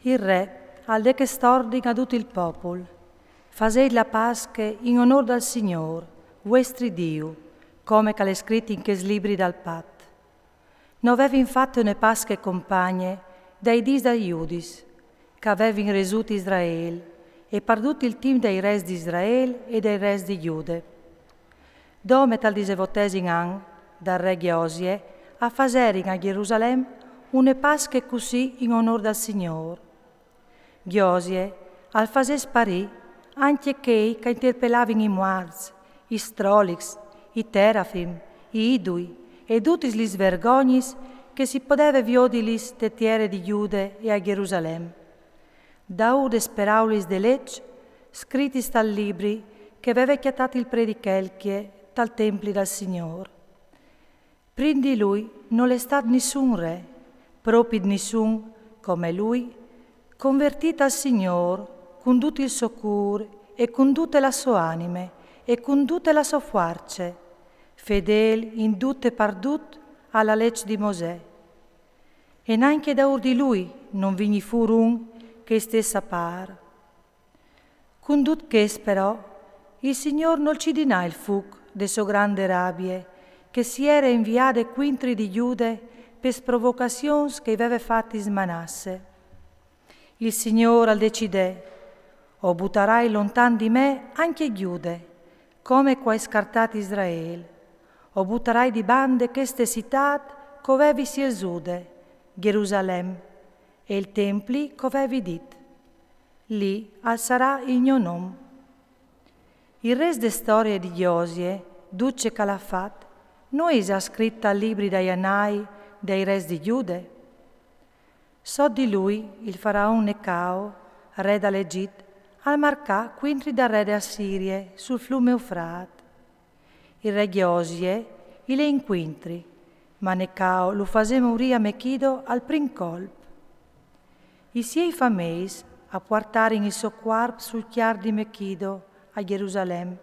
Il re, al de che stording ad tutto il popolo, fasei la Pasca in onor dal Signor, vostri Dio, come che è scritto in che libri dal Pat. Non avevi infatti una Pasca compagne dai dis dai Iudis, che avevi resuto Israele, e perduto il team dei re di Israele e dei re di Giude. Dome tal disevotesi an, dal re Giosie, a fasere a Gerusalemme una Pasca così in onor dal Signor. Giosie, al fase sparì, anche che interpellavano i Moards, i Strolix, i Terafim, i Idui e tutti gli svergognis che si poteva viodilis te tiere di Giude e a Gerusalemme. Da ude speraulis de legge, scritti tal libri che aveva chiatato il predichelchie tal templi dal Signor. Prin di lui non è stato nessun re, proprio nessun come lui, convertito al Signor con tutto il suo cuore e con tutte la sua anime e con tutte la sua forze, fedele in tutto e pardut alla legge di Mosè. E neanche da ur di lui non vini fu un che stessa par. Con tut che però, il Signor non ci dinà il fuc de so grande rabie, che si era inviate quintri di Giude per provocazioni che aveva fatti smanasse. Il Signore al decidè, o butterai lontan di me anche Giude, come qua è scartato Israele, o butterai di bande queste città covevi si esude, Gerusalemme, e il templi covevi dit. Lì alzerà il mio nome. Il res de storie di Giosie, duce Calafat, non è già scritta al libri dai Anai dei res di Giude? So di lui il faraone Necao, re dall'Egitto, al marcà quintri da re de Assirie sul fiume Eufrat. Il re Giosie il è inquintri, ma Necao lo fase morì a Mechido al prim colp. I siei fameis a portare il suo corpo sul chiar di Mechido a Gerusalemme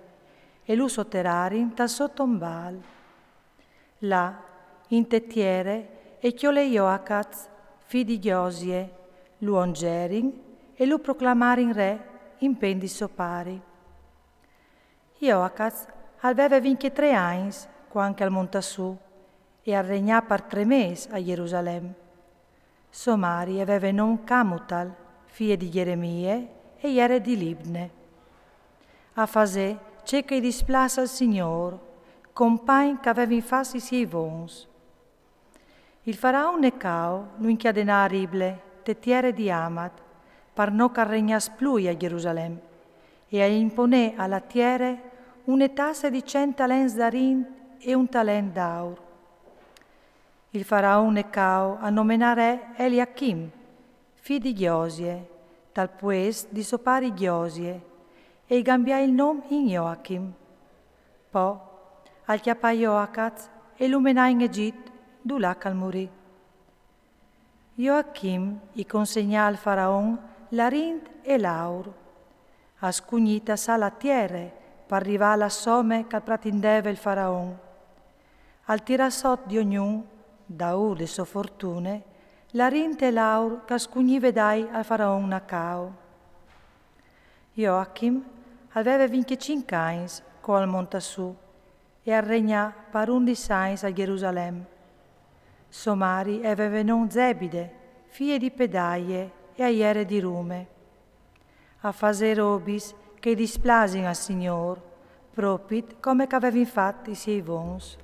e lo sotterrarin dal suo tombal. Là, in tettiere, e chiole Joacaz, figlio di Giosie, lo ongerin e lo proclamarin re in pendi sopari. Joacaz aveva 23 anni quando al montasù e a regnà per 3 mesi a Gerusalemme. Somari aveva non Camutal, figlia di Geremie e iere di Libne. A fasè c'è che displaça al Signor, compagni che aveva in fassi siei vons. Il faraone Necao lo inchiadenà a Rible, tettiere di Amat, per non che regnasse più a Gerusalemme, e imponè alla tiere una tassa di 100 talenti d'arin e un talento d'aur. Il faraone Necao annomenà re Eliachim, figlio di Giosie, tal pues di suo pari Giosie, e cambiò il nome in Joachim. Poi, al chiappà Joacaz e lo menà in Egitto, dove al morì. Joachim i consegnò al faraone l'arint e l'aur. A scugnita sa la tiere, per arrivare alla somme che pretendeva il faraone. Al tirassot di ognuno, da de sue fortune, l'arint e l'aur che scugnive dai al faraone Necao. Joachim aveva 25 anni con al montasù e regnà per 11 anni a Gerusalemme. Somari aveva non Zebide, figlie di Pedaie e aiere di Rume. A fase robis che displasin al Signor, propit come che aveva infatti i suoi vons.